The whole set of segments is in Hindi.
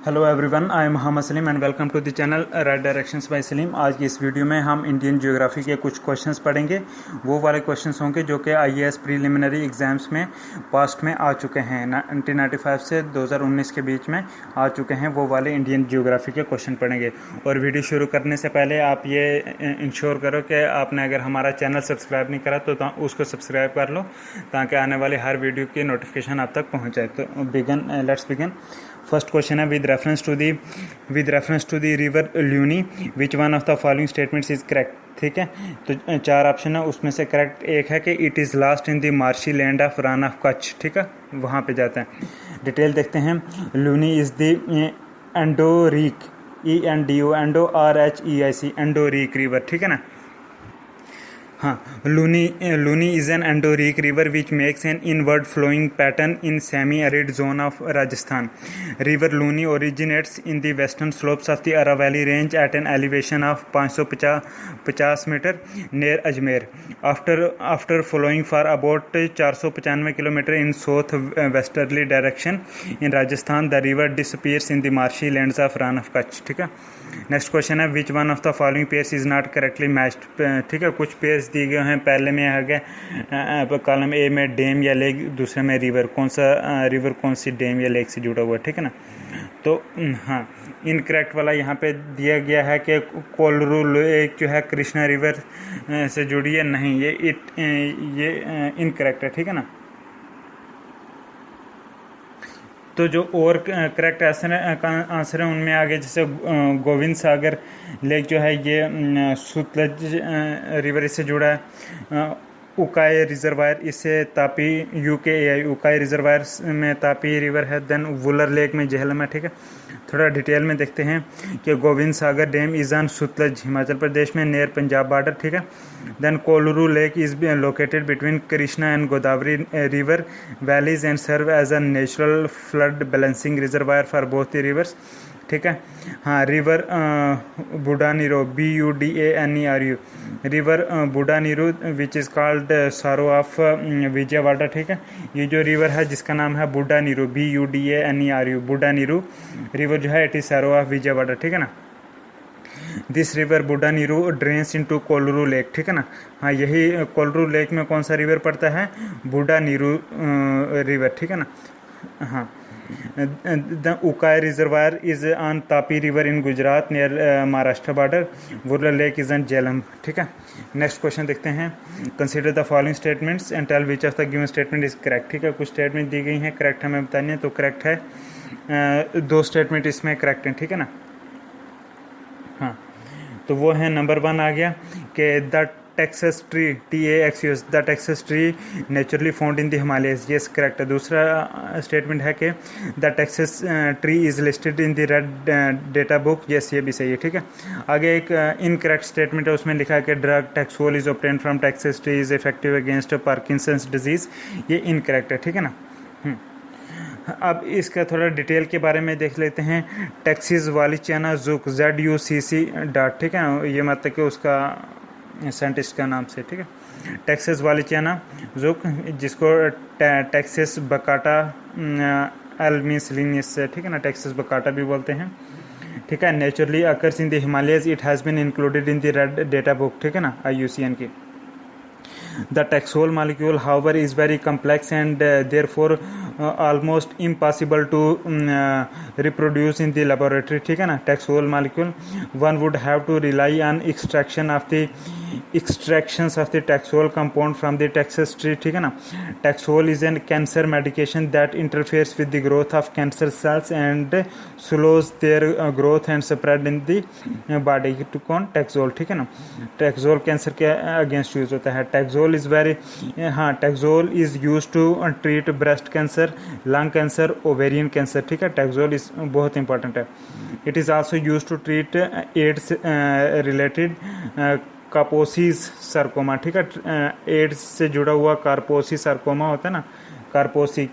Hello everyone, I am Mohammad Salim and welcome to the channel right directions by Salim. आज की इस वीडियो में हम इंडियन ज्योग्राफी के कुछ क्वेश्चंस पढ़ेंगे। वो वाले क्वेश्चंस होंगे जो कि आईएएस प्रीलिमिनरी एग्जाम्स में पास्ट में आ चुके हैं, 1995 से 2019 के बीच में आ चुके हैं। वो वाले इंडियन ज्योग्राफी के क्वेश्चन पढ़ेंगे। और वीडियो शुरू करने से पहले आप ये इंश्योर करो कि आपने अगर हमारा चैनल सब्सक्राइब नहीं करा तो उसको सब्सक्राइब कर लो, ताकि आने वाली हर वीडियो की नोटिफिकेशन आप तक पहुँच जाए। तो लेट्स बिगिन। फर्स्ट क्वेश्चन है with reference to the river Luni which one of the following statements is correct. ठीक है, तो चार ऑप्शन है, उसमें से करेक्ट एक है कि it is last in the marshy land of Rann of Kutch. ठीक है, वहाँ पे जाते हैं, डिटेल देखते हैं। Luni is the endorheic, ENDO ENDORHEIC endorheic river. ठीक है ना। हाँ, Luni is an endorheic river which makes an inward flowing pattern in semi arid zone of Rajasthan. River Luni originates in the western slopes of the Aravalli range at an elevation of 550 metre near Ajmer. After flowing for about 495 kilometre in south westerly direction in Rajasthan, the river disappears in the marshy lands of Rann of Kutch. ठीक है, नेक्स्ट क्वेश्चन है which one of the following pairs is not correctly matched. ठीक है, कुछ पेयर्स दिए गए हैं, पहले में आ गया कॉलम ए में डैम या लेक, दूसरे में रिवर। कौन सा रिवर कौन सी डैम या लेक से जुड़ा हुआ है। ठीक है ना। तो हाँ, इनकरेक्ट वाला यहाँ पे दिया गया है कि कोलरू लेक जो है कृष्णा रिवर से जुड़ी है। नहीं, ये इनकरेक्ट है। ठीक है ना। तो जो और करेक्ट आंसर है उनमें आगे जैसे गोविंद सागर लेक जो है ये सुतलज रिवर इससे जुड़ा है। उकाई रिजर्वायर इससे तापी UKAI उकाई रिजर्वायर में तापी रिवर है। देन वुलर लेक में झेलम है। ठीक है, थोड़ा डिटेल में देखते हैं कि Govind Sagar dam is on Sutlej Himachal Pradesh में नियर पंजाब बॉर्डर। ठीक है, then Kolleru lake is located between Krishna and Godavari river valleys and serve as a natural flood balancing reservoir for both the rivers. ठीक है, हाँ, river Budaneru BUDANERU river Budaneru which is called sorrow of Vijayawada. ठीक है, ये जो रिवर है जिसका नाम है बुडानीरू BUDANERU बुडानीरू रिवर जो है it is sorrow of Vijayawada. ठीक है ना। This river Budaneru drains into Kolleru lake. ठीक है ना। हाँ, यही कोलरू लेक में कौन सा रिवर पड़ता है? बुडानीरू रिवर। ठीक है ना। हाँ, the Ukai reservoir is on Tapi river in Gujarat near Maharashtra border. Wular lake is on Jhelum. ठीक है, नेक्स्ट क्वेश्चन देखते हैं। Consider the following statements and tell which of the given statement is correct. ठीक है, कुछ स्टेटमेंट दी गई हैं, करेक्ट हमें बतानी है, तो करेक्ट है। दो स्टेटमेंट इसमें करेक्ट हैं। ठीक है ना। हाँ, तो वो है नंबर 1 आ गया कि the Texas tree TAXUS the Texas tree naturally found in the Himalayas. Yes, correct है। दूसरा स्टेटमेंट है कि the Texas tree is listed in the red data book. Yes, ये भी सही है। ठीक है, आगे एक इनकरेक्ट स्टेटमेंट है, उसमें लिखा है कि drug taxol is obtained from Texas tree is effective against Parkinson's disease. ये इनकरेक्ट है। ठीक है ना। अब इसका थोड़ा डिटेल के बारे में देख लेते हैं। Taxus wallichiana Zucc ZUCC dot. ठीक है ना, ये मतलब कि उसका साइंटिस्ट का नाम से। ठीक है, टैक्सिस वालिचियाना जुक, जिसको टैक्सिस बकाटा एल्मिसलिनियस। ठीक है ना, टैक्सिस बकाटा भी बोलते हैं। ठीक है, naturally occurs in the Himalayas, it has been included in the red data book. ठीक है ना, IUCN की। The taxol molecule, however, is very complex and therefore almost impossible to reproduce in the laboratory. ठीक है ना, taxol molecule one would have to rely on extractions of the taxol compound from the Texas tree. ठीक है ना, taxol is a cancer medication that interferes with the growth of cancer cells and slows their growth and spread in the body. to कौन? taxol। ठीक है ना, taxol कैंसर के अगेंस्ट यूज होता है। taxol is very taxol is used to treat breast cancer, lung cancer, ovarian cancer। ठीक है, taxol is बहुत important है। it is also used to treat AIDS related कार्पोसिस sarcoma। ठीक है, एड्स से जुड़ा हुआ कार्पोसिस sarcoma होता है ना, कार्पोसी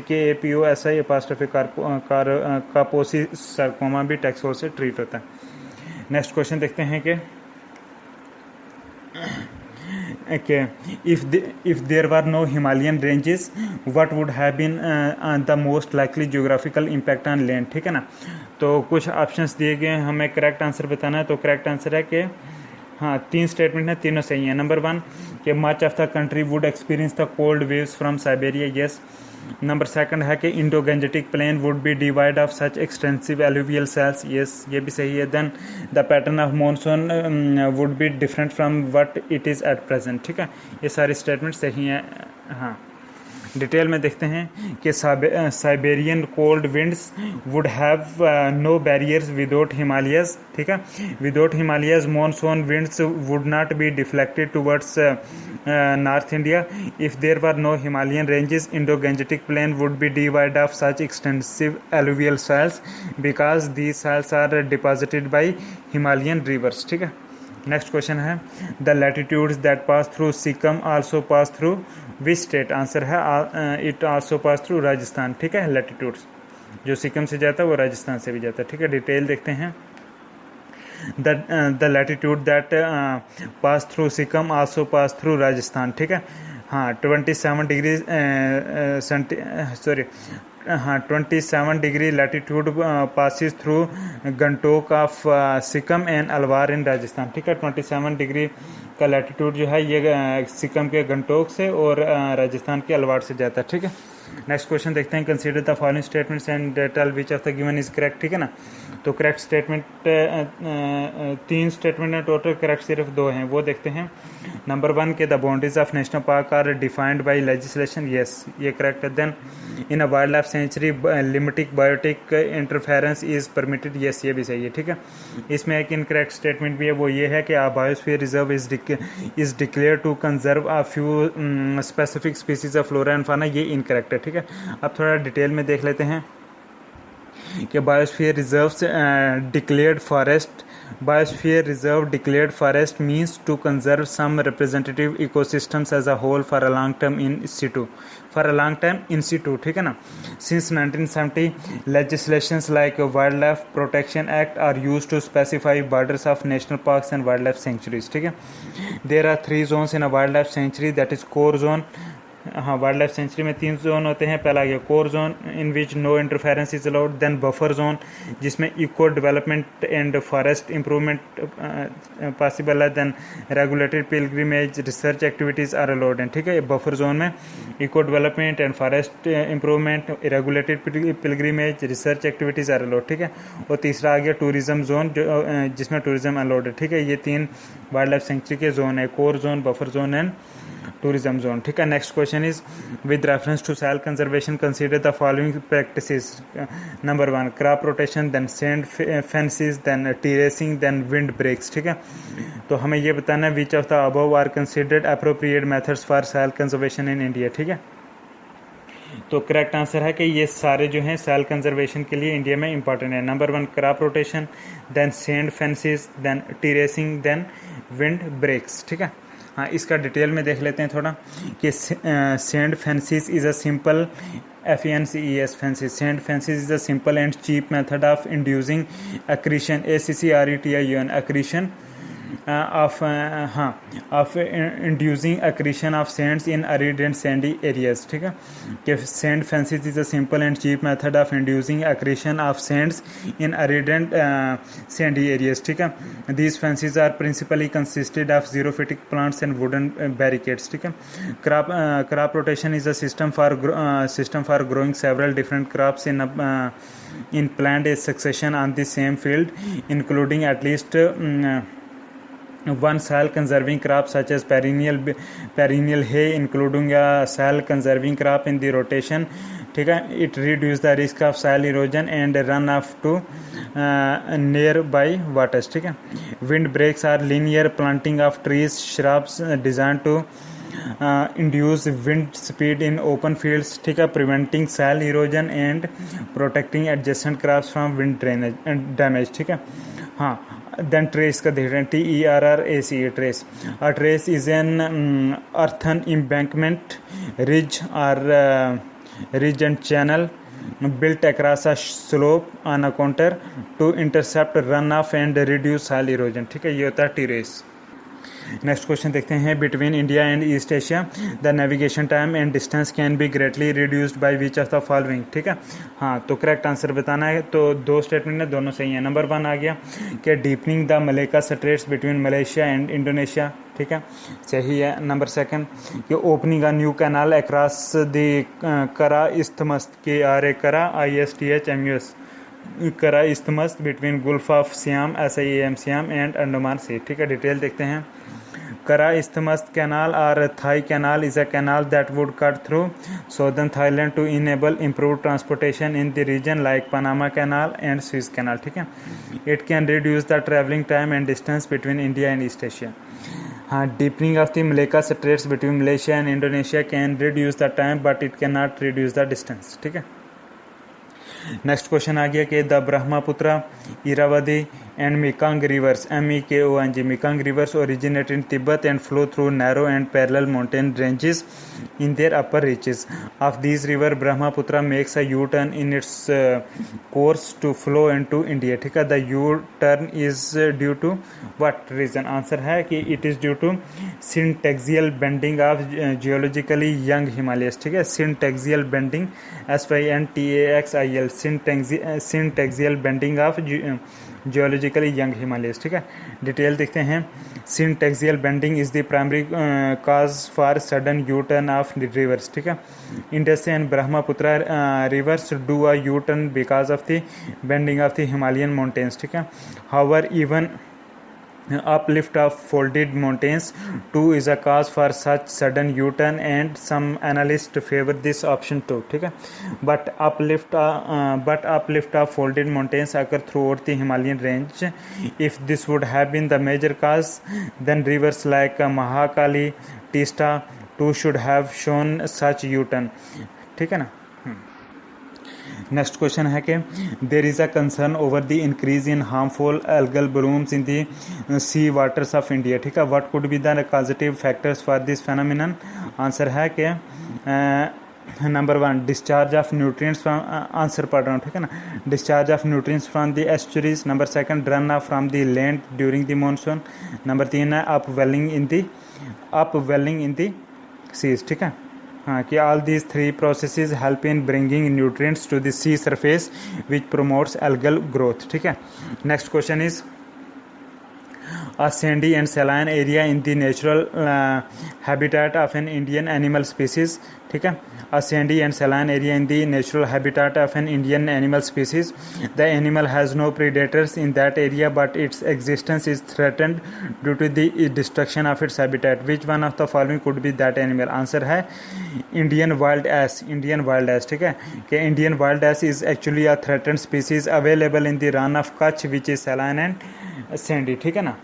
KAPOSI एपास्ट्रोफी कार्पोसिस sarcoma भी टैक्सोल से ट्रीट होता है। नेक्स्ट क्वेश्चन देखते हैं कि okay, if there were no Himalayan ranges, what would have been the most likely geographical impact on land? ठीक है ना. तो कुछ ऑप्शंस दिए गए हैं, हमें करेक्ट आंसर बताना है. तो करेक्ट आंसर है कि हाँ, 3 स्टेटमेंट हैं, तीनों सही हैं. नंबर 1 कि much of the country would experience the cold waves from Siberia. Yes. Number 2 है कि Indo Gangetic plain would be divide of such extensive alluvial soils. Yes, ये भी सही है. Then the pattern of monsoon would be different from what it is at present. ठीक है, ये सारे स्टेटमेंट सही हैं. हाँ, डिटेल में देखते हैं कि Siberian cold winds would have no barriers without Himalayas. ठीक है, without Himalayas monsoon winds would not be deflected towards north India. If there were no Himalayan ranges, Indo Gangetic plain would be divide of such extensive alluvial soils because these soils are deposited by Himalayan rivers. ठीक है, नेक्स्ट क्वेश्चन है the latitudes that pass through Sikkim also pass through which state. Answer है it also pass through Rajasthan. ठीक है, लैटिट्यूड्स जो सिक्किम से जाता है वो राजस्थान से भी जाता है. ठीक है, डिटेल देखते हैं. The latitude that pass through Sikkim also pass through Rajasthan. ठीक है, हाँ 27 डिग्री सॉरी हाँ 27 degree latitude passes through Gangtok of Sikkim and Alwar in Rajasthan. ठीक है, 27 डिग्री का लैटिट्यूड जो है ये सिक्किम के गंटोक से और राजस्थान के अलवार से जाता है. ठीक है, नेक्स्ट क्वेश्चन देखते हैं. Consider the following statements and tell which of the given is correct. ठीक है ना. तो करेक्ट स्टेटमेंट 3 स्टेटमेंट है टोटल, करेक्ट सिर्फ 2 हैं, वो देखते हैं. नंबर 1 के the boundaries of national park are defined by legislation. Yes, ये करेक्ट है. Then in a wild life sanctuary limited biotic interference is permitted. Yes, ये भी सही है. ठीक है, इसमें एक इनकरेक्ट स्टेटमेंट भी है, वो ये है कि a biosphere reserve is declare to conserve a few specific species of flora and fauna. ये इनकरेक्ट है. ठीक है, अब थोड़ा डिटेल में देख लेते हैं कि biosphere reserve declared forest. Biosphere reserve declared forest means to conserve some representative ecosystems as a whole for a long term in situ. For a long time in situ. ठीक है ना. Since 1970, legislations like Wildlife Protection Act are used to specify borders of national parks and wildlife sanctuaries. ठीक है. There are 3 zones in a wildlife sanctuary, that is core zone. हाँ, वाइल्ड लाइफ सेंचुरी में 3 जोन होते हैं. पहला ये core zone in which no interference is allowed. Then buffer zone जिसमें eco development and forest improvement possible है. Then regulated pilgrimage research activities are allowed हैं. ठीक है, बफर जोन में eco development and forest improvement, regulated pilgrimage research activities are allowed. ठीक है, और तीसरा आ गया टूरिज्म जोन जिसमें टूरिज्म अलाउड है. ठीक है, ये 3 वाइल्ड लाइफ सेंचुरी के जोन है, core zone, buffer zone and tourism zone. ठीक है, next question is with reference to soil conservation consider the following practices. Number 1 crop rotation, then sand fences, then terracing, then wind breaks. ठीक है, तो हमें ये बताना है which of the above are considered appropriate methods for soil conservation in India. ठीक है, तो करेक्ट आंसर है कि ये सारे जो हैं सॉइल कंजर्वेशन के लिए इंडिया में इंपॉर्टेंट है. Number 1 crop rotation, then sand fences, then terracing, then wind breaks. ठीक है, हाँ इसका डिटेल में देख लेते हैं थोड़ा कि sand fancies is a simple FENCES fences. Sand fences is a simple and cheap method of inducing accretion, ACCRETION, accretion of inducing accretion of sands in arid and sandy areas. ठीक है, कि sand fences is a simple and cheap method of inducing accretion of sands in arid and sandy areas. ठीक है, these fences are principally consisted of xerophytic plants and wooden barricades. ठीक है, crop rotation is a system for growing several different crops in planned succession on the same field, including at least one soil conserving crop such as perennial hay, including a soil conserving crop in the rotation. ठीक है, it reduce the risk of soil erosion and runoff to nearby waters. ठीक है, wind breaks are linear planting of trees, shrubs designed to induce wind speed in open fields. ठीक है, preventing soil erosion and protecting adjacent crops from wind drainage and damage. ठीक है, हाँ देन ट्रेस का देख रहे हैं, TERRACE trace. A trace is an earthen embankment, ridge and channel built across a slope on a contour to intercept runoff and reduce soil erosion. ठीक है, ये होता है टेरेस. नेक्स्ट क्वेश्चन देखते हैं, between India and east Asia the navigation time and distance can be greatly reduced by which of the following. ठीक है, हाँ तो करेक्ट आंसर बताना है। तो दो स्टेटमेंट है, दोनों सही है। नंबर 1 आ गया कि deepening the Malacca straits between Malaysia and Indonesia. ठीक है, सही है। नंबर 2 कि opening a new canal across the Kra isthmus, K R A Kra ISTHMUS Kra isthmus between gulf of Siam SIAM Siam and Andaman sea. ठीक है, डिटेल देखते हैं। Kara Isthmus Canal or Thai Canal is a canal that would cut through southern Thailand to enable improved transportation in the region like Panama Canal and Suez Canal. ठीक है, it can reduce the traveling time and distance between India and East Asia. हाँ, deepening of the Malacca Straits between Malaysia and Indonesia can reduce the time but it cannot reduce the distance. ठीक है, नेक्स्ट क्वेश्चन आ गया कि the Brahmaputra, Irrawaddy and Mekong rivers MEKONG Mekong rivers originate in Tibet and flow through narrow and parallel mountain ranges in their upper reaches of this river Brahmaputra makes a U turn in its course to flow into India. ठीक है, the U turn is due to what reason? Answer है कि it is due to syntaxial bending of geologically young Himalayas. ठीक है, syntaxial bending SYNTAXIL सिंटेक्सियल bending of geologically young Himalayas. ठीक है, डिटेल देखते हैं। सिंटेक्सियल bending is the primary cause for sudden U turn off reverse. ठीक है, Indus and Brahmaputra reverse do a U turn because of the bending of the Himalayan mountains. ठीक है, however even uplift of folded mountains too is a cause for such sudden U-turn and some analysts favor this option too. ठीक है, but uplift of folded mountains occur throughout the Himalayan range. If this would have been the major cause, then rivers like Mahakali, Teesta too should have shown such U-turn. ठीक है ना। नेक्स्ट क्वेश्चन है कि there is a concern over the increase in harmful algal blooms in the sea waters of India. ठीक है, what could be the positive factors for this phenomenon? Answer है कि number 1 discharge of nutrients from, answer पढ़ रहा हूँ। ठीक है ना, discharge of nutrients from the estuaries. Number 2 run off from the land during the monsoon. Number 3 है अपवेलिंग इन द सीज। ठीक है, हाँ कि all these three processes help in bringing nutrients to the sea surface which promotes algal growth. ठीक है, next question is a sandy and saline area in the natural habitat of an Indian animal species. ठीक है, a sandy and saline area in the natural habitat of an Indian animal species. The animal has no predators in that area but its existence is threatened due to the destruction of its habitat. Which one of the following could be that animal? Answer है Indian wild ass. ठीक है, कि Indian wild ass is actually a threatened species available in the run of Kutch which is saline and sandy. ठीक है ना,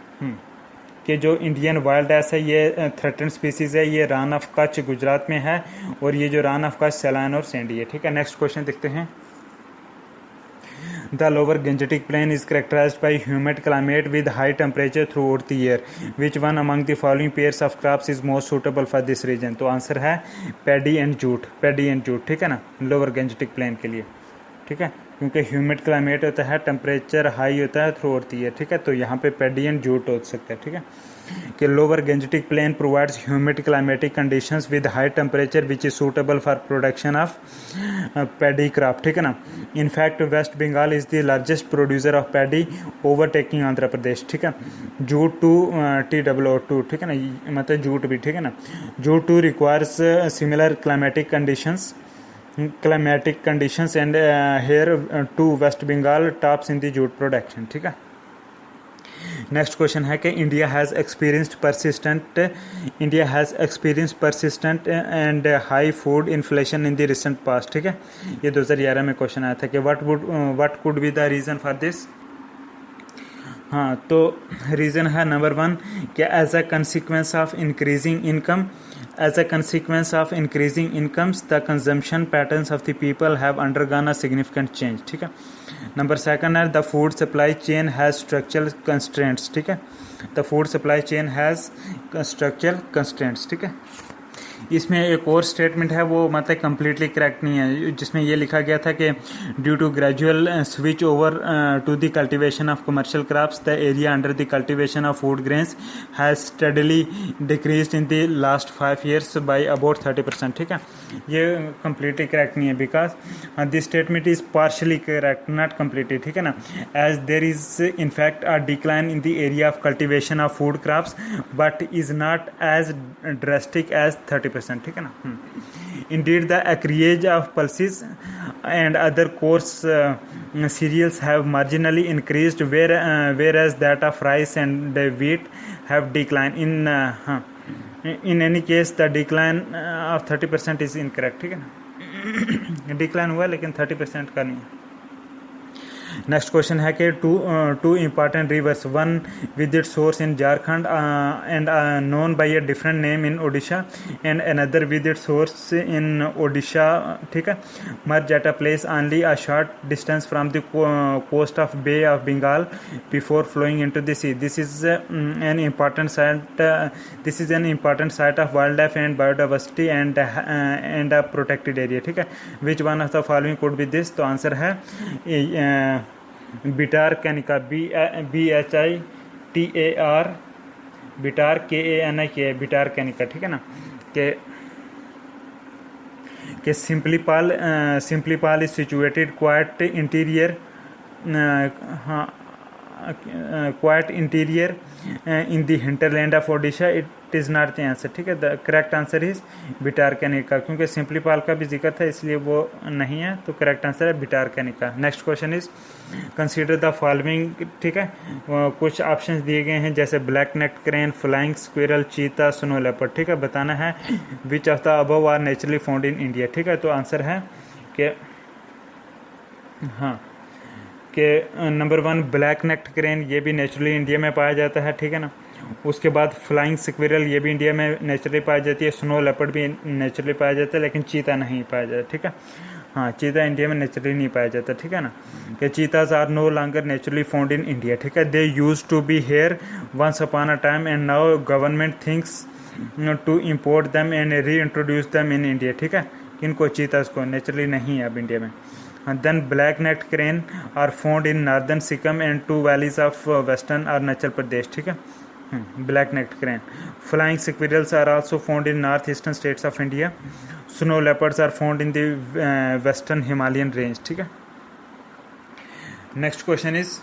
कि जो इंडियन वाइल्ड एस है ये थ्रेटन स्पीसीज है, ये रान ऑफ कच्छ गुजरात में है और ये जो रान ऑफ कच्छ सैलान और सैंडी है। ठीक है, नेक्स्ट क्वेश्चन देखते हैं। The lower Gangetic plain is characterised by humid climate with high temperature throughout the year. Which one among the following pairs of crops is most suitable for this region? तो आंसर है पैडी एंड जूट। ठीक है ना, लोअर गेंजेटिक प्लेन के लिए। ठीक है, क्योंकि ह्यूमिड क्लाइमेट होता है, टेम्परेचर हाई होता है थ्रू आउट द ईयर। ठीक है, तो यहाँ पे पैडी एंड जूट हो सकता है। ठीक है, कि lower Gangetic plain provides humid climatic conditions with high temperature which is suitable for production of paddy crop. ठीक है ना, in fact West Bengal is the largest producer of paddy overtaking Andhra Pradesh. ठीक है, जूट टू TOO2। ठीक है ना, मतलब जूट भी। ठीक है ना, jute too requires similar climatic conditions and here to West Bengal tops in the jute production. ठीक है, नेक्स्ट क्वेश्चन है कि India has experienced persistent and high food inflation in the recent past. ठीक है, ये 2011 में क्वेश्चन आया था कि what could be the reason for this? हाँ, तो रीज़न है नंबर 1 कि as a consequence of increasing incomes the consumption patterns of the people have undergone a significant change. ठीक है, नंबर 2 है the food supply chain has structural constraints. ठीक है, the food supply chain has structural constraints. ठीक है, इसमें एक और स्टेटमेंट है वो मतलब कम्प्लीटली करेक्ट नहीं है, जिसमें ये लिखा गया था कि due to gradual switch over to the cultivation of commercial crops the area under the cultivation of food grains has steadily decreased in the last 5 years by about 30%। ठीक है, ये कम्प्लीटली करेक्ट नहीं है because this statement is partially correct not completely. ठीक है ना, as there is in fact a decline in the area of cultivation of food crops but is not as drastic as 30%। ठीक है ना, indeed the acreage of pulses and other coarse cereals have marginally increased whereas that of rice and wheat have declined in any case the decline of 30% is incorrect। ठीक है ना, डिक्लाइन हुआ लेकिन 30% का नहीं है। नेक्स्ट क्वेश्चन है कि two important rivers, one with it source in Jharkhand and known by a different name in Odisha and another with it source in Odisha, ठीक है, merge at a place only a short distance from the coast of bay of Bengal before flowing into the sea. This is an important site of wild life and biodiversity and a protected area. ठीक है, which one of the following could be this? तो आंसर है बिटार कैनिका, BHITAR, बिटार KANI, बिटार कैनिका। ठीक है ना, के Similipal is situated quite interior, quite interior in the hinterland of Odisha. It is not the answer. ठीक है, द करेक्ट आंसर इज बिटार कैनिका, क्योंकि सिंपलीपाल का भी जिक्र था इसलिए वो नहीं है, तो करेक्ट आंसर है Bhitarkanika. Next question is consider the following. ठीक है, कुछ ऑप्शंस दिए गए हैं जैसे black necked crane, flying squirrel, cheetah, snow leopard. ठीक है, बताना है which of the above are naturally found in India. ठीक है, तो आंसर है कि नंबर 1 ब्लैक नेक्ड क्रेन, ये भी नेचुरली इंडिया में पाया जाता है। ठीक है ना, उसके बाद फ्लाइंग स्क्विरल, ये भी इंडिया में नेचुरली पाई जाती है। स्नो लेपर्ड भी नेचुरली पाया जाता है, लेकिन चीता नहीं पाया जाता। ठीक है, हाँ, चीता इंडिया में नेचुरली नहीं पाया जाता। ठीक है ना, कि cheetahs are no longer naturally found in India. ठीक है, they used to be here once upon a time and now government thinks to import them and reintroduce them in India. ठीक है, किनको? चीताज को, नेचुरली नहीं है अब इंडिया में। Then black necked crane are found in northern Sikkim and 2 valleys of western Arunachal Pradesh। ठीक है, black necked crane। Flying squirrels are also found in northeastern states of India। Snow leopards are found in the western Himalayan range। ठीक है, next question is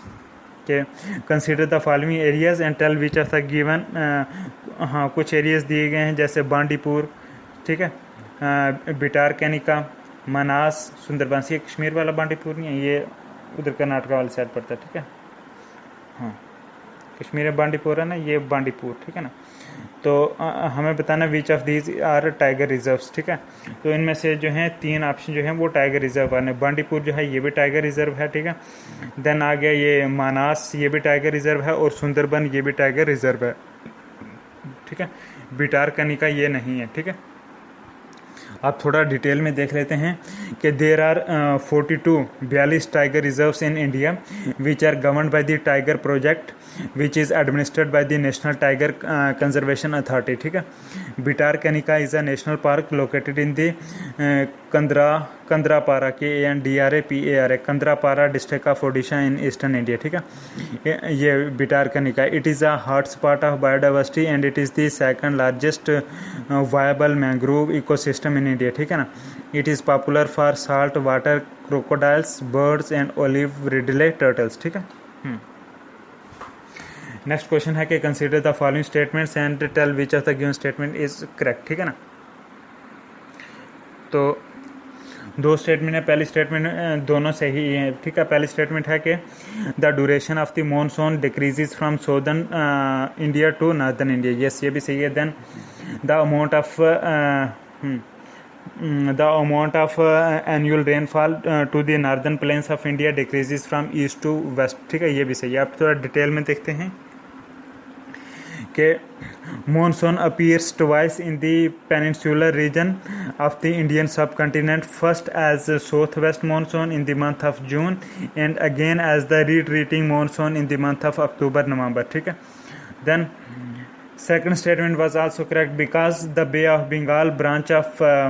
consider the following areas and tell which of the given हाँ, कुछ एरियाज दिए गए हैं जैसे बांडीपुर, ठीक है, बिटार कैनिका, मनास, सुंदरबंस। ये कश्मीर वाला बांडीपुर नहीं है, ये उधर कर्नाटका वाली साइड पड़ता है। ठीक है, हाँ, कश्मीर में बांडीपुर है ना, ये बांडीपुर। ठीक है ना, तो हमें बताना which of these are tiger reserves. ठीक है, तो इनमें से जो हैं 3 ऑप्शन जो हैं वो टाइगर रिजर्व आने। बांडीपुर जो है ये भी टाइगर रिजर्व है। ठीक है, देन आ गया ये मानास, ये भी टाइगर रिजर्व है, और सुंदरबन ये भी टाइगर रिजर्व है। ठीक है, बिटार कनिका ये नहीं है। ठीक है, आप थोड़ा डिटेल में देख लेते हैं कि there are 42 tiger reserves in India which are governed by the tiger project which is administered by the national tiger conservation authority. ठीक है, Bhitarkanika is a national park located in the Kendrapara, KANDRAPARA, Kendrapara district of Odisha in eastern India. ठीक है, ये Bhitarkanika, it is a hot spot of biodiversity and it is the second largest viable mangrove ecosystem in India. ठीक है ना, it is popular for salt water crocodiles, birds and olive ridley turtles. ठीक है, नेक्स्ट क्वेश्चन है कि consider the following statements and tell which of the given statement is correct. ठीक है ना, तो 2 स्टेटमेंट है, पहली स्टेटमेंट दोनों सही है। ठीक है, पहली स्टेटमेंट है कि the duration of the monsoon decreases from southern India to northern India. Yes, ये भी सही है। Then the amount of annual rainfall to the northern plains of India decreases from east to west. ठीक है, ये भी सही है। आप थोड़ा डिटेल में देखते हैं कि monsoon appears twice in the peninsular region of the Indian subcontinent, first as a southwest monsoon in the month of June and again as the retreating monsoon in the month of October November। ठीक है, then Second statement was also correct because the Bay of Bengal branch of the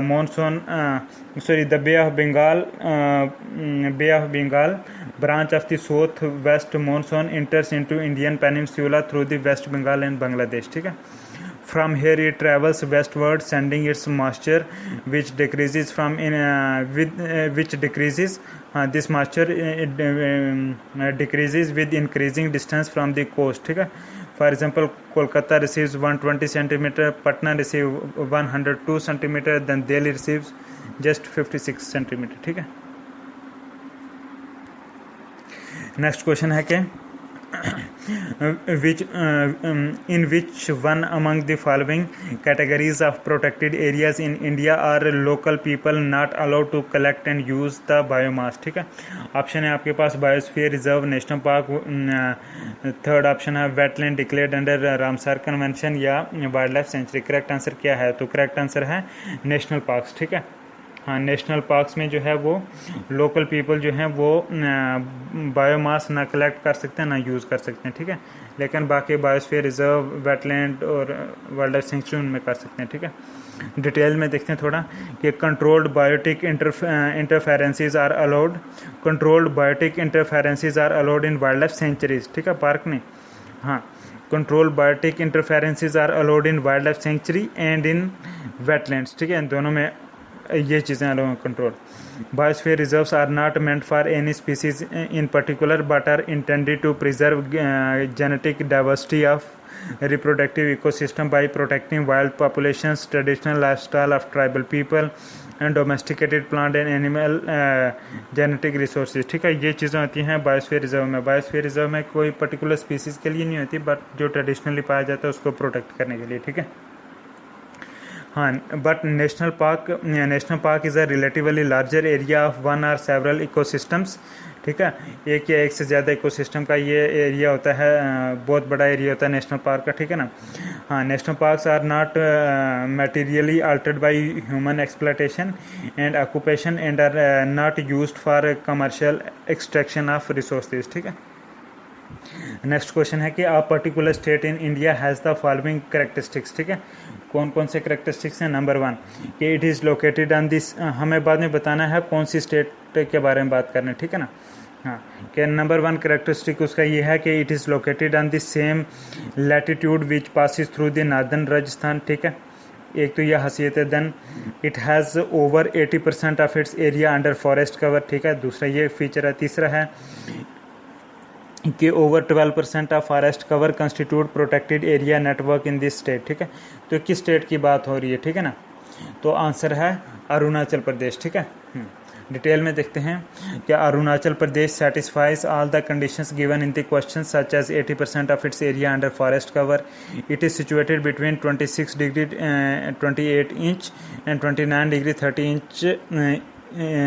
Bay of Bengal branch of the south-west monsoon enters into Indian Peninsula through the West Bengal and Bangladesh. ठीक है. From here it travels westward, sending its moisture, which decreases this moisture decreases with increasing distance from the coast. ठीक है. For example, Kolkata receives 120 centimeter, Patna receives 102 centimeter, then Delhi receives just 56 centimeter. ठीक है. नेक्स्ट क्वेश्चन है कि in which one among the following categories of protected areas in India are local people not allowed to collect and use the biomass. ठीक है. ऑप्शन है आपके पास biosphere reserve, national park, third option है wetland declared under Ramsar convention या wild life sanctuary. Correct answer क्या है? तो करेक्ट आंसर है नेशनल पार्क्स. ठीक है. हाँ, नेशनल पार्क्स में जो है वो लोकल पीपल जो हैं वो बायोमास ना कलेक्ट कर सकते हैं ना यूज़ कर सकते हैं. ठीक है. लेकिन बाकी बायोस्फीयर रिजर्व, वेटलैंड और वाइल्ड लाइफ सेंचुरी उनमें कर सकते हैं. ठीक है. डिटेल में देखते हैं थोड़ा कि controlled biotic interferences are allowed. Controlled biotic interferences are allowed in wild life sanctuaries. ठीक है. पार्क में हाँ, controlled biotic interferences are allowed in wild life sanctuary and in wetlands. ठीक है. इन दोनों में ये चीज़ें allow control. Biosphere reserves are not meant for any species in particular but are intended to preserve genetic diversity of reproductive ecosystem by protecting wild populations, traditional lifestyle of tribal people and domesticated plant and animal genetic resources. ठीक है. ये चीज़ें होती हैं बायोस्फीयर रिजर्व में. बायोस्फीयर रिजर्व में कोई पर्टिकुलर स्पीसीज़ के लिए नहीं होती बट जो ट्रेडिशनली पाया जाता है उसको प्रोटेक्ट करने के लिए. ठीक है. हाँ, but national park is a relatively larger area of one or several ecosystems. ठीक है. एक या एक से ज़्यादा इकोसिस्टम का ये एरिया होता है, बहुत बड़ा एरिया होता है नेशनल पार्क का. ठीक है ना. हाँ, national parks are not materially altered by human exploitation and occupation and are not used for commercial extraction of resources. ठीक है. नेक्स्ट क्वेश्चन है कि a particular state in India has the following characteristics. ठीक है. कौन कौन से कैरेक्टरिस्टिक्स हैं? नंबर 1 कि it is located on this. हमें बाद में बताना है कौन सी स्टेट के बारे में बात करना है. ठीक है ना. हाँ, कि नंबर 1 कैरेक्टरिस्टिक उसका ये है कि it is located on the same latitude which passes through the northern Rajasthan. ठीक है. एक तो यह हसीयत है. Then it has over 80% of its area under forest cover. ठीक है. दूसरा ये फीचर है. तीसरा है कि over 12% of forest cover constitute protected area network in this state. ठीक है. तो किस स्टेट की बात हो रही है? ठीक है ना. तो आंसर है अरुणाचल प्रदेश. ठीक है. डिटेल में देखते हैं कि Arunachal Pradesh satisfies all the conditions given in the question such as 80% of its area under forest cover. It is situated between 26 degree 28 inch and 29 degree 30 inch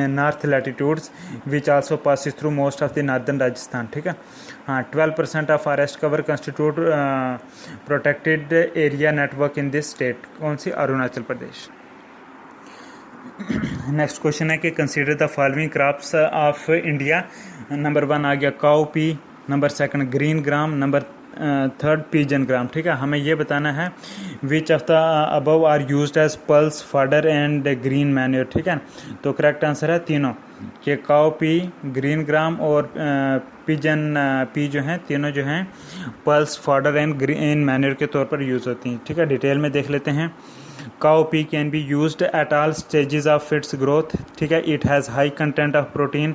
north latitudes which also passes through most of the northern Rajasthan. ठीक है. हाँ, 12% of forest cover constitute protected area network in this state. कौन सी? अरुणाचल प्रदेश. नेक्स्ट क्वेश्चन है कि consider the following crops of India. Number 1 आ गया cowpea, number 2 green gram, number 3 pigeon gram. ठीक है. हमें ये बताना है which of the above are used as pulse fodder and green manure. ठीक है. तो करेक्ट आंसर है तीनों कि काउ पी, ग्रीन ग्राम और पिजन पी जो हैं तीनों जो हैं pulse fodder and green manure के तौर पर यूज़ होती हैं. ठीक है. डिटेल में देख लेते हैं. Cow P can be used at all stages of its growth. ठीक है. It has high content of protein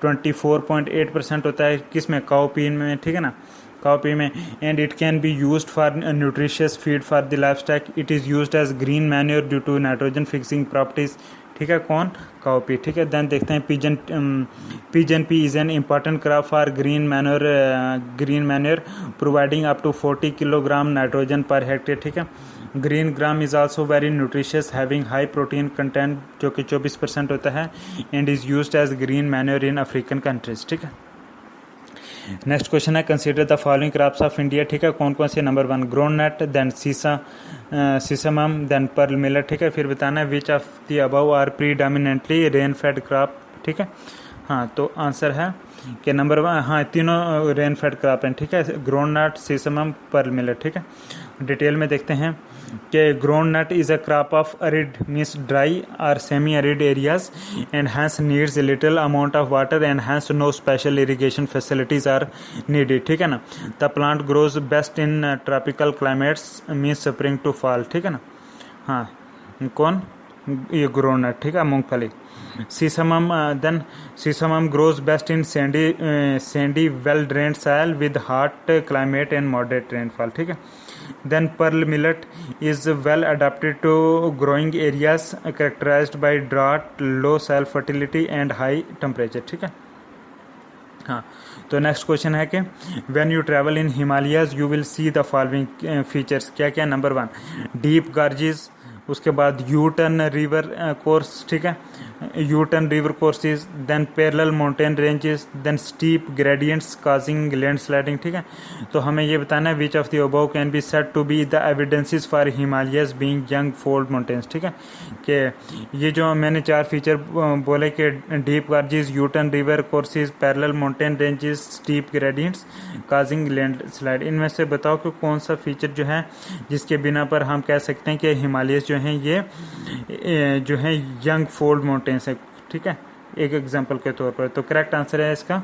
24.8% होता है. किस में? काउ पी में. ठीक है ना. काउ पी में. And it can be used for nutritious feed for the livestock. It is used as green manure due to nitrogen fixing properties. ठीक है. कौन? Cowpea. ठीक है. देन देखते हैं pigeon pea is an important crop for green manure providing up to 40 kilogram nitrogen per hectare. ठीक है. Green gram is also very nutritious having high protein content जो कि 24% होता है and is used as green manure in African countries. ठीक है. नेक्स्ट क्वेश्चन है consider the following crops of India. ठीक है. कौन कौन से? Number 1 groundnut, then sesamum, then pearl millet. ठीक है. फिर बताना है which of the above are predominantly rain fed crop. ठीक है. हाँ, तो आंसर है कि नंबर 1, हाँ तीनों रेन फेड क्रॉप हैं, ठीक है, groundnut, sesamum, pearl millet, ठीक है। डिटेल में देखते हैं कि groundnut is a crop of arid means dry और semi arid areas and hence needs little amount of water and hence no special irrigation facilities are needed, ठीक है ना। The plant grows best in tropical climates means spring to fall, ठीक है ना। हाँ, कौन, ये ग्राउंड नट, ठीक है, मूंगफली। सीसमम, then सीसमम grows best in sandy well drained soil with hot climate and moderate rainfall, ठीक है। then pearl millet is well adapted to growing areas characterized by drought, low soil fertility and high temperature, ठीक है। हाँ, तो नेक्स्ट क्वेश्चन है कि when you travel in Himalayas you will see the following features, क्या क्या। नंबर 1, डीप गार्जेस, उसके बाद यू टर्न रिवर कोर्स, ठीक है, U turn river courses, then parallel mountain ranges, then steep gradients causing landsliding, ठीक है। तो हमें ये बताना है which of the above can be said to be the evidences for Himalayas being young fold mountains, ठीक है। कि ये जो मैंने 4 फीचर बोले कि deep gorges, U turn river courses, parallel mountain ranges, steep gradients causing landslide, इनमें से बताओ कि कौन सा फीचर जो है जिसके बिना पर हम कह सकते हैं कि हिमालयस जो हैं ये जो है यंग फोल्ड माउंटेन्स है, ठीक है, एक एग्जांपल के तौर पर। तो करेक्ट आंसर है इसका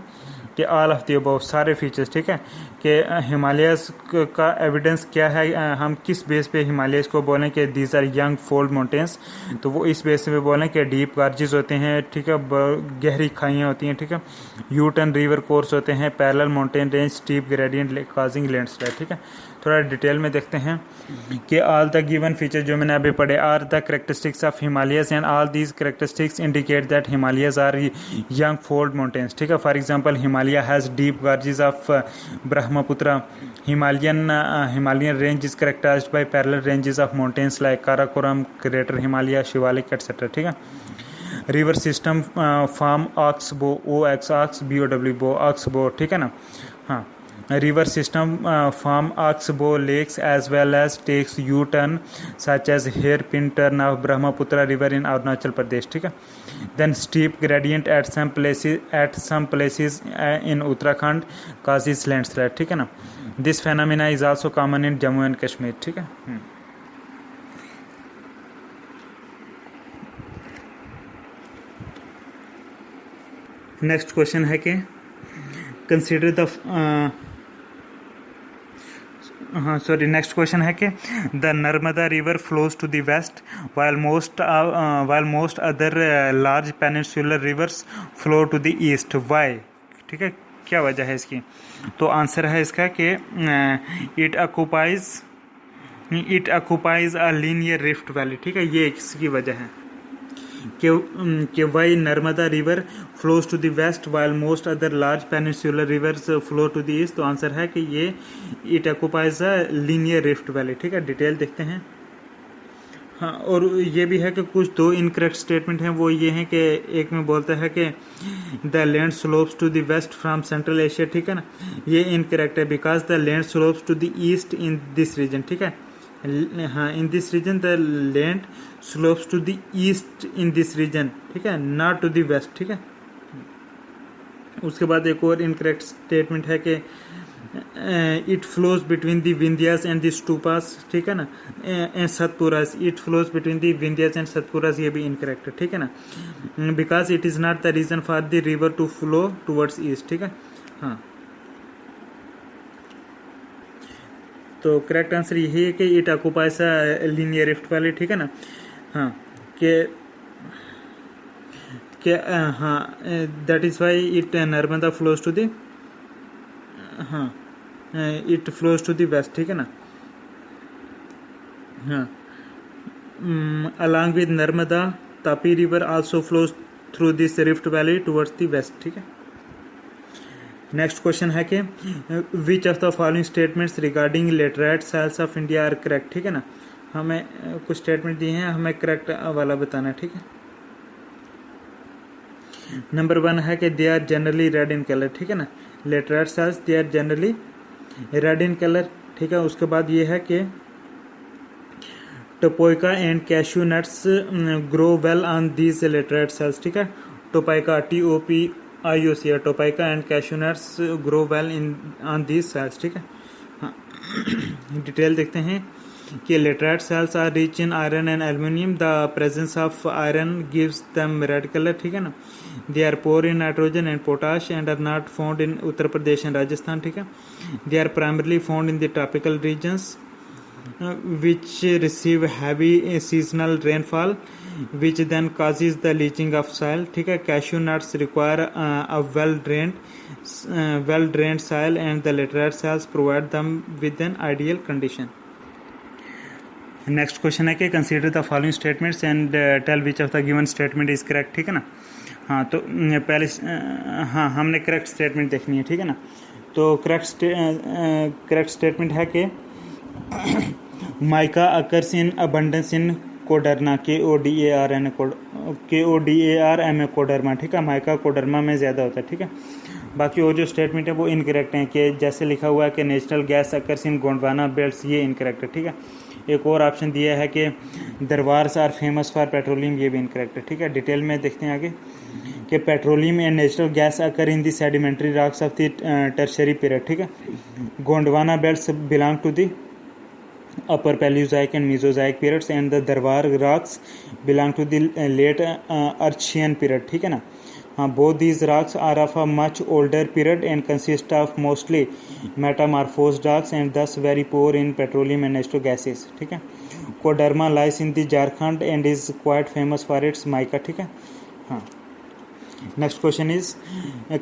कि ऑल ऑफ द अबव, सारे फीचर्स, ठीक है। कि हिमालयस का एविडेंस क्या है, हम किस बेस पे हिमालयस को बोलें कि these are young fold mountains, तो वो इस बेस पे बोलें कि डीप गार्जेस होते हैं, ठीक है, गहरी खाइयाँ होती हैं, ठीक है, यू टर्न रिवर कोर्स होते हैं, parallel mountain range, steep gradient causing landslide, ठीक है। थोड़ा डिटेल में देखते हैं कि ऑल द गिवन फीचर जो मैंने अभी पढ़े are the characteristics of Himalayas and all these characteristics indicate that Himalayas are young fold mountains, ठीक है। For example Himalaya has deep gorges of Brahmaputra, Himalayan range is characterised by parallel ranges of mountains like Karakoram, greater Himalaya, Shivalik etcetera, ठीक है। River system form oxbow, O X ox, B O W bow, oxbow, ठीक है ना। हाँ, river system form oxbow lakes as well as takes U-turn such as hairpin turn of Brahmaputra river in Arunachal Pradesh, ठीक है। then steep gradient at some places in Uttarakhand causes landslide, ठीक है ना। this phenomena is also common in Jammu and Kashmir, ठीक है। नेक्स्ट क्वेश्चन है कि कंसिडर द नेक्स्ट क्वेश्चन है कि the Narmada river flows to the west while most other large peninsular rivers flow to the east, why, ठीक है, क्या वजह है इसकी। तो आंसर है इसका कि it occupies a linear rift valley, ठीक है, ये इसकी वजह है कि why Narmada river flows to the west while most other large peninsular rivers flow to the east. तो आंसर है कि ये it occupies a linear rift valley, ठीक है। डिटेल देखते हैं। हाँ, और ये भी है कि कुछ 2 इनकरेक्ट स्टेटमेंट हैं, वो ये हैं कि एक में बोलता है कि the land slopes to the west from central Asia, ठीक है ना, ये इनकरेक्ट है because the land slopes to the east in this region, ठीक है। हाँ, in this region the land slopes to the east in this region, ठीक है, नॉट टू द वेस्ट, ठीक है। उसके बाद एक और इनकरेक्ट स्टेटमेंट है कि it flows between the Vindhyas and the स्टूपास, ठीक है ना, and Satpuras, it flows between the Vindhyas and Satpuras, ये भी इनकरेक्ट है, ठीक है ना, because it is not the reason for the river to flow towards east, ठीक है। हाँ, तो करेक्ट आंसर यही है कि it occupies a linear rift valley, ठीक है ना। हाँ, कि हाँ, that is why it Narmada flows to the, हाँ, it flows to the west, ठीक है ना। हाँ, along with Narmada Tapi river also flows through this rift valley towards the west, ठीक है। नेक्स्ट क्वेश्चन है कि which of the following statements regarding laterite soils of India are correct, ठीक है ना। हमें कुछ स्टेटमेंट दिए हैं, हमें करेक्ट वाला बताना है, ठीक है। नंबर 1 है कि they are generally red in colour, ठीक है ना, laterite soils they are generally red in colour, ठीक है। उसके बाद ये है कि tapioca and cashew nuts grow well on these laterite soils, ठीक है। टोपाइका TOPOIKA आईओसिया tapioca and cashew nuts grow well in on these soils, ठीक है। हाँ डिटेल देखते हैं कि laterite soils are rich in iron and aluminium, the presence of iron gives them red colour, ठीक है ना। They are poor in nitrogen and potash and are not found in Uttar Pradesh and Rajasthan, ठीक है। They are primarily found in the tropical regions which receive heavy seasonal rainfall which then causes the leaching of soil, ठीक है। cashew nuts require a well drained soil and the laterite cells provide them with an ideal condition. Next question है कि consider the following statements and tell which of the given statement is correct, ठीक है ना। हाँ तो पहले हाँ हमने करेक्ट स्टेटमेंट देखनी है, ठीक है ना। तो करेक्ट स्टेटमेंट है कि mica occurs in abundance in Koderma KODARMA Koderma, ठीक है। माइका कोडर्मा में ज़्यादा होता है, ठीक है। बाकी और जो स्टेटमेंट है वो इनकरेक्ट हैं कि जैसे लिखा हुआ है कि natural gas occurs in Gondwana belts, ये इनकरेक्ट है, ठीक है। एक और ऑप्शन दिया है कि दरबार्स आर फेमस फॉर पेट्रोलियम, ये भी इनकरेक्ट है, ठीक है। डिटेल में देखते हैं आगे कि petroleum and natural gas occur in the sedimentary rocks of the tertiary period, ठीक है। Gondwana belts belong to the upper Paleozoic and Mesozoic periods and the Darbar rocks belong to the late Archean period, ठीक है ना। हाँ both these rocks are of a much older period and consist of mostly metamorphosed rocks and thus very poor in petroleum and natural gases, ठीक है। Koderma lies in the Jharkhand and is quite famous for its mica, ठीक है। हाँ next question is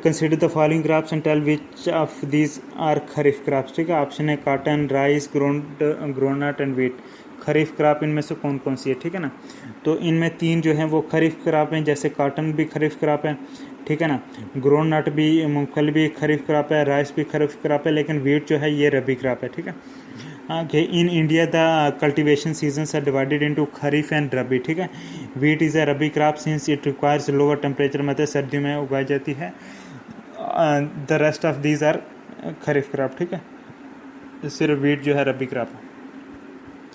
consider the following crops and tell which of these are kharif crops, ठीक है। ऑप्शन है cotton, rice, groundnut and wheat. Kharif crop इनमें से कौन कौन सी है, ठीक है ना। तो इनमें तीन जो हैं वो खरीफ क्रॉप हैं, जैसे कॉटन भी खरीफ क्रॉप है, ठीक है ना। ग्राउंडनट भी, मूंगफली भी खरीफ क्रॉप है, राइस भी खरीफ क्रॉप है, लेकिन व्हीट जो है ये रबी क्रॉप है, ठीक है। In India the cultivation seasons are divided into kharif and rabi, ठीक है। Wheat is a rabi crop since it requires lower temperature, मतलब सर्दियों में उगाई जाती है। The rest of these are kharif crop, ठीक है। सिर्फ व्हीट जो है रबी क्रॉप है।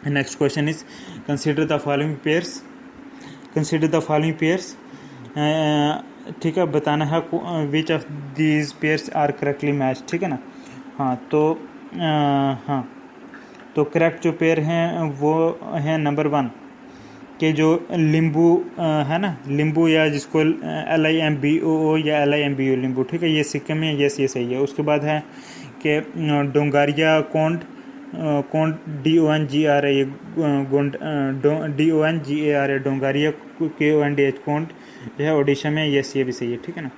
Next question is consider the following pairs, ठीक है। बताना है which of these pairs are correctly match, ठीक है ना। हाँ तो हाँ तो करेक्ट जो पेयर हैं वो है नंबर 1 के जो लींबू है ना, लींबू या जिसको LIMBOO या LIMBU लींबू, ठीक है। ये सिक्किम में, ये सही है। उसके बाद है कि डोंगारिया कोंड DONGR है, ये DONGAR है, डोंगारिया KONDH कोंड जो है उड़ीसा में, ये भी सही है, ठीक है ना।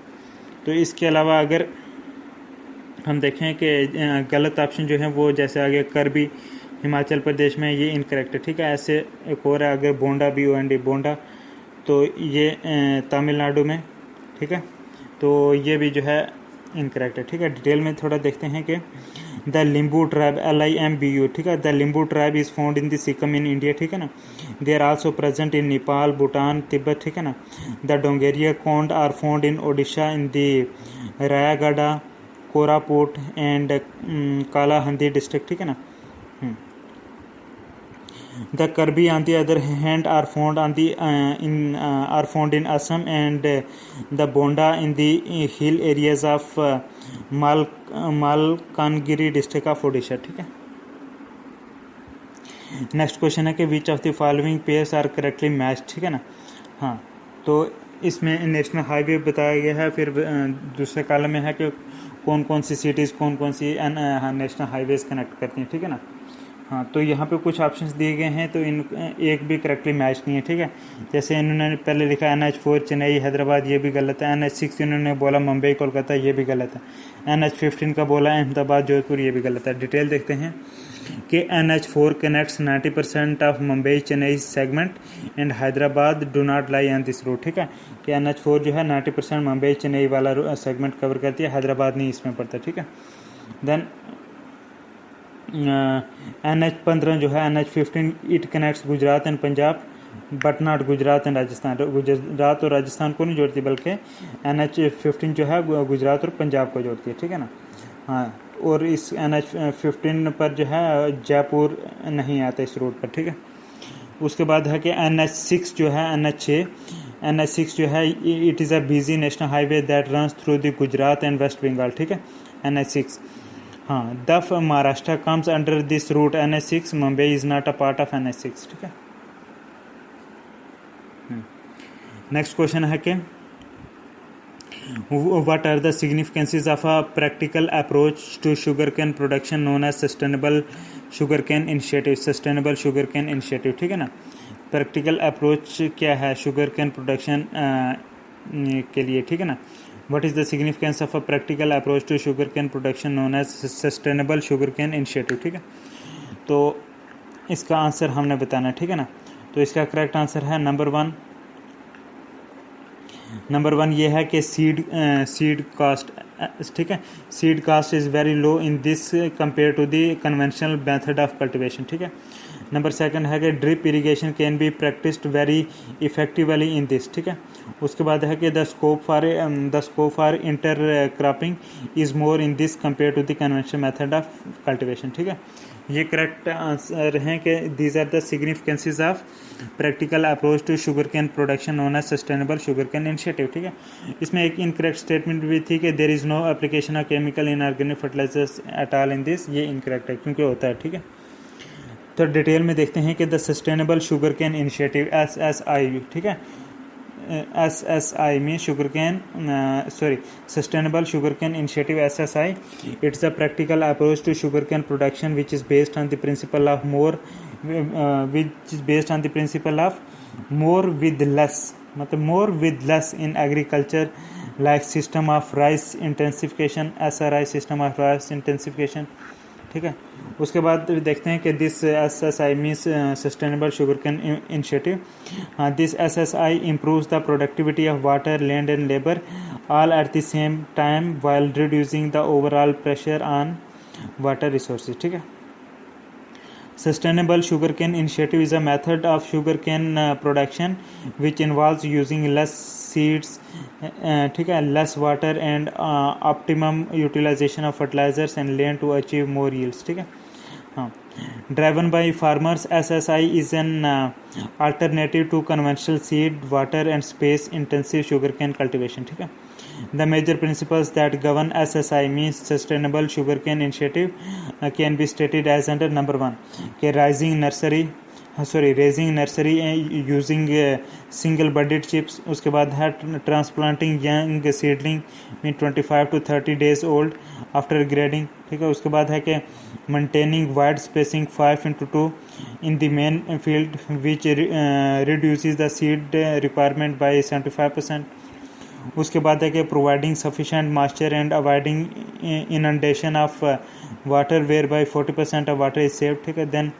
तो इसके अलावा अगर हम देखें कि गलत ऑप्शन जो है वो जैसे आगे करबी हिमाचल प्रदेश में, ये इनकरेक्ट है, ठीक है। ऐसे एक और है अगर बोंडा BOND बोंडा, तो ये तमिलनाडु में, ठीक है। तो ये भी जो है इनकरेक्ट है, ठीक है। डिटेल में थोड़ा देखते हैं कि द लिम्बू ट्राइब LIMBU, ठीक है। The Limbu tribe is found in the Sikkim in India, ठीक है ना। They are also present in Nepal, Bhutan, Tibet, ठीक है ना। The Dongria Kondh are found in Odisha in the Raigarh, Koraput and Kalahandi district, ठीक है ना। The Karbi on the other hand are found in Assam and the Bonda in the hill areas of Malkangiri district of Odisha, ठीक है। नेक्स्ट क्वेश्चन है कि which of the following pairs are correctly match, ठीक है ना। हाँ तो इसमें नेशनल हाईवे बताया गया है, फिर दूसरे कॉलम में है कि कौन कौन सी सिटीज़ कौन कौन सी नेशनल हाईवेज कनेक्ट करती हैं, ठीक है ना। हाँ तो यहाँ पे कुछ ऑप्शंस दिए गए हैं, तो इन एक भी करेक्टली मैच नहीं है, ठीक है। जैसे इन्होंने पहले लिखा NH4 चेन्नई हैदराबाद, ये भी गलत है। NH6 इन्होंने बोला मुंबई कोलकाता, ये भी गलत है। NH15 का बोला अहमदाबाद जोधपुर, ये भी गलत है। डिटेल देखते हैं कि NH4 connects 90% of Mumbai Chennai segment and Hyderabad do not lie on this route, ठीक है। कि NH4 जो है 90% मुंबई चेन्नई वाला सेगमेंट कवर करती है, हैदराबाद नहीं इसमें पड़ता, ठीक है। देन NH15 जो है NH15 it connects Gujarat and Punjab but not Gujarat and Rajasthan. Gujarat और राजस्थान को नहीं जोड़ती, बल्कि NH15 जो है गुजरात और पंजाब को जोड़ती है, ठीक है ना। हाँ और इस NH15 पर जो है जयपुर नहीं आता इस रूट पर, ठीक है। उसके बाद है कि NH6 जो है NH6 NH6 जो है it is a busy national highway that runs through the Gujarat and West Bengal, ठीक है, NH6। हाँ, the Maharashtra comes under this route NH6, Mumbai is not a part of NH6, ठीक है। नेक्स्ट क्वेश्चन है कि what are the significances of a practical approach to sugarcane production known as sustainable sugarcane initiative, ठीक है ना। प्रैक्टिकल अप्रोच क्या है शुगर कैन प्रोडक्शन के लिए, ठीक है ना। What is the significance of a practical approach to sugar cane production known as sustainable sugar cane initiative, ठीक है। तो इसका आंसर हमने बताना है, ठीक है ना। तो इसका करेक्ट आंसर है नंबर वन ये है कि सीड कास्ट, ठीक है, seed cost is very low in this compare to the conventional method of cultivation, ठीक है। नंबर सेकंड है कि drip irrigation can be practised very effectively in this, ठीक है। उसके बाद है कि the scope for intercropping is more in this compare to the conventional method of cultivation, ठीक है। ये करेक्ट आंसर हैं कि these are the significances of practical approach to sugar cane production known as sustainable sugar cane initiative, ठीक है। इसमें एक इनकरेक्ट स्टेटमेंट भी थी कि there is no application of chemical inorganic fertilisers at all in this, ये इनकरेक्ट है क्योंकि होता है, ठीक है। तो डिटेल में देखते हैं कि the sustainable sugar cane initiative SSI, ठीक है, SSI mean sustainable sugar cane initiative SSI। It's a practical approach to sugar cane production which is based on the principle of more with less, मतलब more with less in agriculture like system of rice intensification, SRI system of rice intensification, ठीक है। उसके बाद देखते हैं कि this SSI means sustainable sugar cane initiative. This SSI improves the productivity of water, land and labor all at the same time while reducing the overall pressure on water resources, ठीक है। Sustainable sugarcane initiative is a method of sugarcane production which involves using less seeds, ठीक है, less water and optimum utilization of fertilizers and land to achieve more yields, ठीक है। हाँ, driven by farmers, SSI is an alternative to conventional seed, water and space intensive sugarcane cultivation, ठीक है। The major principles that govern SSI means sustainable sugarcane initiative can be stated as under number 1 कि raising nursery using single budded chips। उसके बाद है transplanting young seedling mean 25 to 30 days old after grading, ठीक है। उसके बाद है कि maintaining wide spacing 5x2 in the main field which reduces the seed requirement by 75%। उसके बाद है कि providing sufficient moisture and avoiding inundation of water whereby 40% of water is save, ठीक है। देन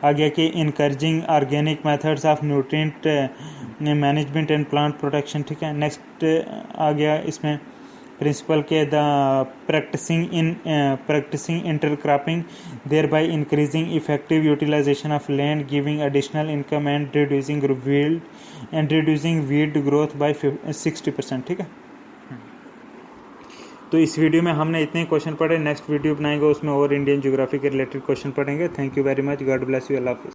आ गया कि encouraging organic methods of nutrient management and plant protection, ठीक है। नेक्स्ट आ गया इसमें प्रिंसिपल के the practising intercropping thereby increasing effective utilisation of land giving additional income and reducing weed growth by 60%, ठीक है। तो इस वीडियो में हमने इतने क्वेश्चन पढ़े, नेक्स्ट वीडियो बनाएंगे उसमें और इंडियन ज्योग्राफी के रिलेटेड क्वेश्चन पढ़ेंगे। Thank you very much, God bless you, अल्लाह हाफिज़।